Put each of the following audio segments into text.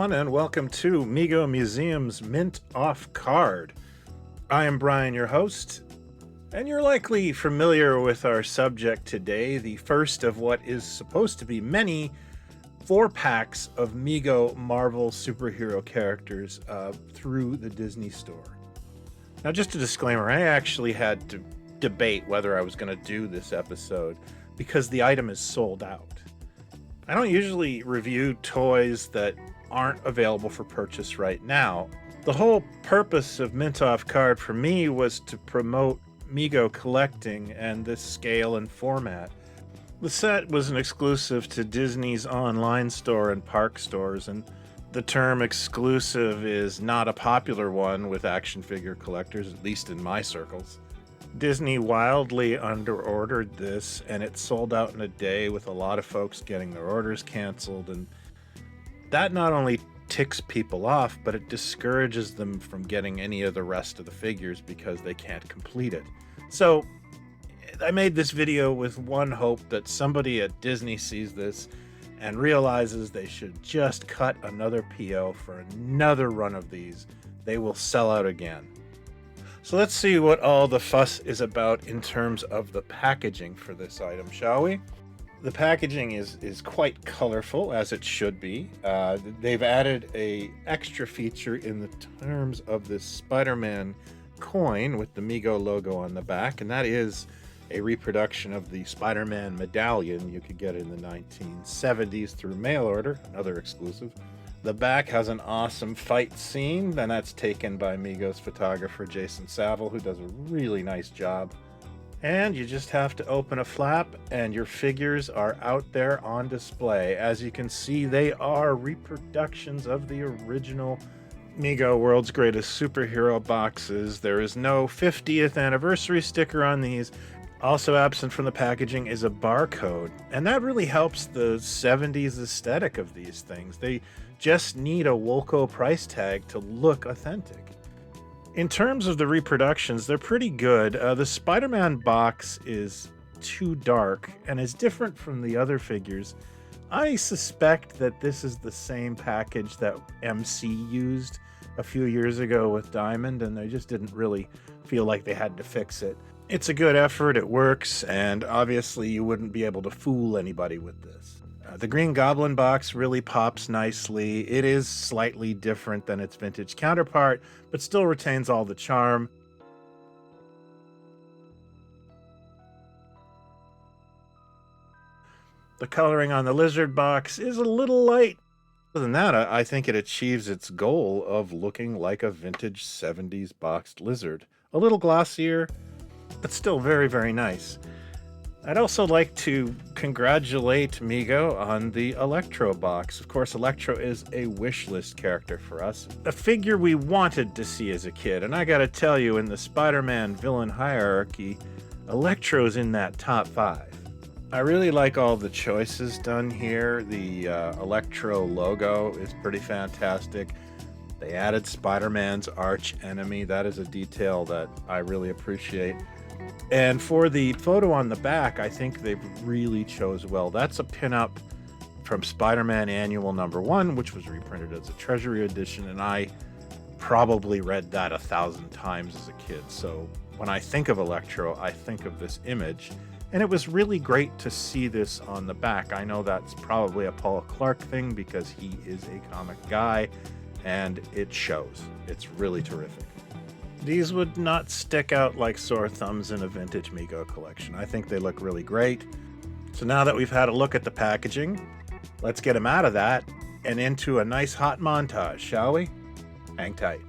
everyone, and welcome to Mego Museum's Mint Off Card. I am Brian, your host, and you're likely familiar with our subject today, the first of what is supposed to be many 4-packs of Mego Marvel superhero characters through the Disney store. Now, just a disclaimer, I actually had to debate whether I was going to do this episode because the item is sold out. I don't usually review toys that aren't available for purchase right now. The whole purpose of Mint Off Card for me was to promote Mego collecting and this scale and format. The set was an exclusive to Disney's online store and park stores, and the term exclusive is not a popular one with action figure collectors, at least in my circles. Disney wildly underordered this, and it sold out in a day with a lot of folks getting their orders canceled, and that not only ticks people off, but it discourages them from getting any of the rest of the figures because they can't complete it. So I made this video with one hope that somebody at Disney sees this and realizes they should just cut another PO for another run of these. They will sell out again. So let's see what all the fuss is about in terms of the packaging for this item, shall we? The packaging is quite colorful, as it should be. They've added an extra feature in the terms of this Spider-Man coin with the Mego logo on the back, and that is a reproduction of the Spider-Man medallion you could get in the 1970s through mail order, another exclusive. The back has an awesome fight scene, and that's taken by Mego's photographer Jason Saville, who does a really nice job. And you just have to open a flap, and your figures are out there on display. As you can see, they are reproductions of the original Mego World's Greatest Superhero boxes. There is no 50th anniversary sticker on these. Also absent from the packaging is a barcode, and that really helps the 70s aesthetic of these things. They just need a Woolco price tag to look authentic. In terms of the reproductions, they're pretty good. The Spider-Man box is too dark and is different from the other figures. I suspect that this is the same package that MC used a few years ago with Diamond, and they just didn't really feel like they had to fix it. It's a good effort, it works, and obviously you wouldn't be able to fool anybody with this. The Green Goblin box really pops nicely. It is slightly different than its vintage counterpart, but still retains all the charm. The coloring on the Lizard box is a little light. Other than that, I think it achieves its goal of looking like a vintage 70s boxed Lizard. A little glossier, but still very, very nice. I'd also like to congratulate Mego on the ELECTRO box. Of course, ELECTRO is a wish list character for us. A figure we wanted to see as a kid, and I gotta tell you, in the Spider-Man villain hierarchy, ELECTRO's in that top 5. I really like all the choices done here. The ELECTRO logo is pretty fantastic. They added Spider-Man's arch enemy. That is a detail that I really appreciate. And for the photo on the back, I think they've really chose well. That's a pinup from Spider-Man Annual #1, which was reprinted as a Treasury edition, and I probably read that 1,000 times as a kid. So when I think of ELECTRO, I think of this image, and it was really great to see this on the back. I know that's probably a Paul Clark thing because he is a comic guy, and it shows. It's really terrific. These would not stick out like sore thumbs in a vintage Mego collection. I think they look really great. So now that we've had a look at the packaging, let's get them out of that and into a nice hot montage, shall we? Hang tight.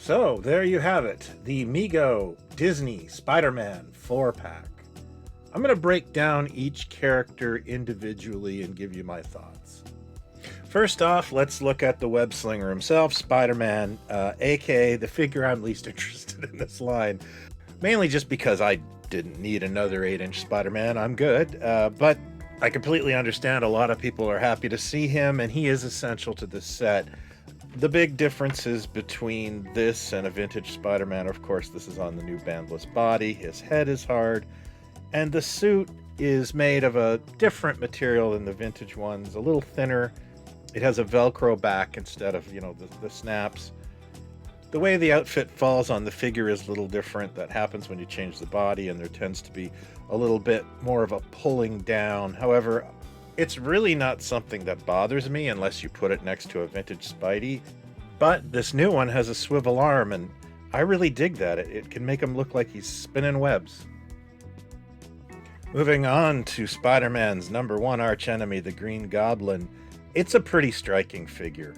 So there you have it, the Mego Disney Spider-Man 4-pack. I'm going to break down each character individually and give you my thoughts. First off, let's look at the web slinger himself, Spider-Man, aka the figure I'm least interested in this line. Mainly just because I didn't need another 8-inch Spider-Man. I'm good, but I completely understand a lot of people are happy to see him, and he is essential to this set. The big differences between this and a vintage Spider-Man, of course, this is on the new bandless body, his head is hard, and the suit is made of a different material than the vintage ones, a little thinner. It has a Velcro back instead of, the snaps. The way the outfit falls on the figure is a little different. That happens when you change the body, and there tends to be a little bit more of a pulling down. However, it's really not something that bothers me unless you put it next to a vintage Spidey. But this new one has a swivel arm, and I really dig that. It can make him look like he's spinning webs. Moving on to Spider-Man's #1 archenemy, the Green Goblin. It's a pretty striking figure.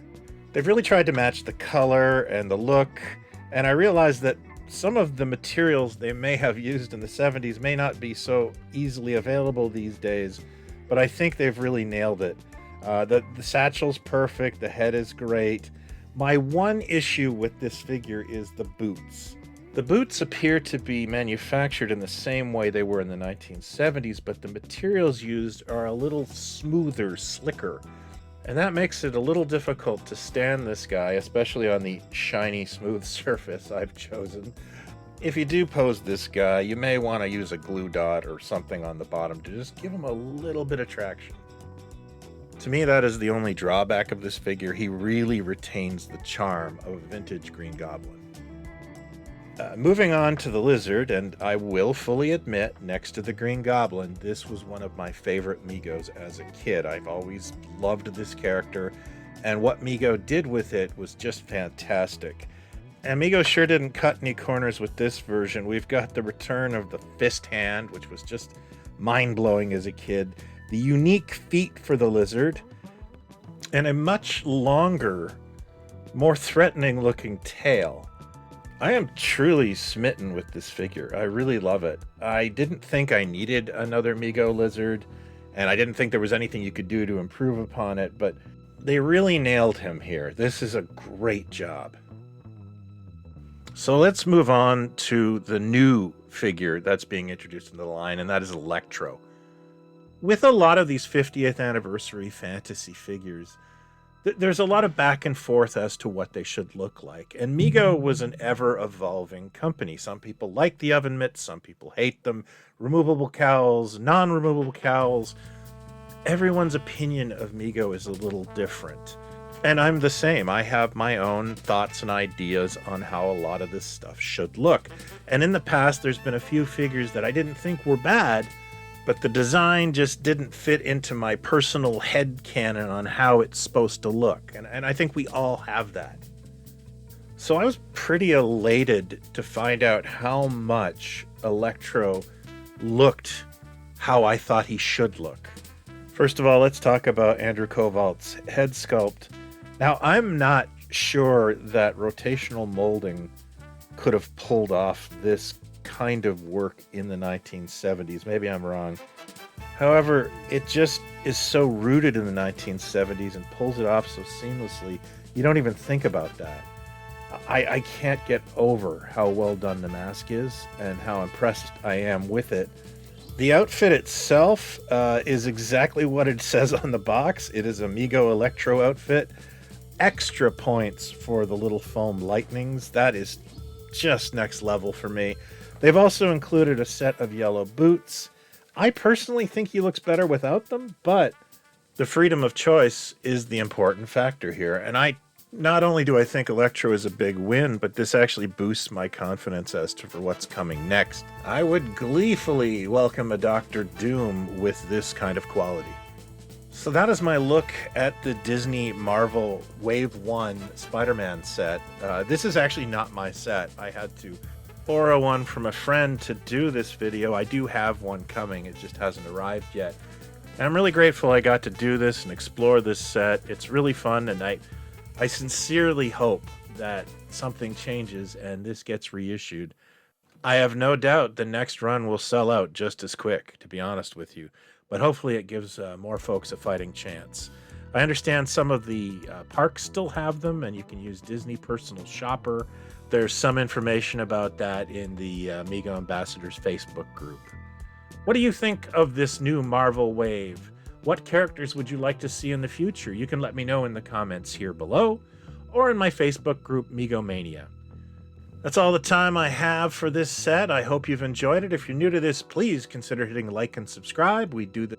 They've really tried to match the color and the look, and I realize that some of the materials they may have used in the 70s may not be so easily available these days, but I think they've really nailed it. The satchel's perfect, the head is great. My one issue with this figure is the boots. The boots appear to be manufactured in the same way they were in the 1970s, but the materials used are a little smoother, slicker. And that makes it a little difficult to stand this guy, especially on the shiny, smooth surface I've chosen. If you do pose this guy, you may want to use a glue dot or something on the bottom to just give him a little bit of traction. To me, that is the only drawback of this figure. He really retains the charm of a vintage Green Goblin. Moving on to the Lizard, and I will fully admit, next to the Green Goblin, this was one of my favorite Megos as a kid. I've always loved this character, and what Mego did with it was just fantastic. And Mego sure didn't cut any corners with this version. We've got the return of the fist hand, which was just mind-blowing as a kid, the unique feet for the Lizard, and a much longer, more threatening-looking tail. I am truly smitten with this figure. I really love it. I didn't think I needed another Mego Lizard, and I didn't think there was anything you could do to improve upon it, but they really nailed him here. This is a great job. So let's move on to the new figure that's being introduced into the line, and that is ELECTRO. With a lot of these 50th anniversary fantasy figures, there's a lot of back and forth as to what they should look like. And Mego was an ever-evolving company. Some people like the oven mitts, some people hate them. Removable cowls, non-removable cowls. Everyone's opinion of Mego is a little different. And I'm the same. I have my own thoughts and ideas on how a lot of this stuff should look. And in the past, there's been a few figures that I didn't think were bad, but the design just didn't fit into my personal headcanon on how it's supposed to look. And I think we all have that. So I was pretty elated to find out how much ELECTRO looked how I thought he should look. First of all, let's talk about Andrew Kovalt's head sculpt. Now, I'm not sure that rotational molding could have pulled off this kind of work in the 1970s. Maybe I'm wrong. However, it just is so rooted in the 1970s and pulls it off so seamlessly, you don't even think about that. I can't get over how well done the mask is and how impressed I am with it. The outfit itself is exactly what it says on the box. It is a Mego ELECTRO outfit. Extra points for the little foam lightnings. That is just next level for me. They've also included a set of yellow boots. I personally think he looks better without them, but the freedom of choice is the important factor here. And not only do I think ELECTRO is a big win, but this actually boosts my confidence as to for what's coming next. I would gleefully welcome a Dr. Doom with this kind of quality. So that is my look at the Disney Marvel Wave 1 Spider-Man set. This is actually not my set. I had to borrow one from a friend to do this video. I do have one coming. It just hasn't arrived yet. And I'm really grateful I got to do this and explore this set. It's really fun, and I sincerely hope that something changes and this gets reissued, I have no doubt the next run will sell out just as quick, to be honest with you. But hopefully it gives more folks a fighting chance. I understand some of the parks still have them, and you can use Disney Personal Shopper. There's some information about that in the Mego Ambassadors Facebook group. What do you think of this new Marvel wave? What characters would you like to see in the future? You can let me know in the comments here below or in my Facebook group, Megomania. That's all the time I have for this set. I hope you've enjoyed it. If you're new to this, please consider hitting like and subscribe. We do the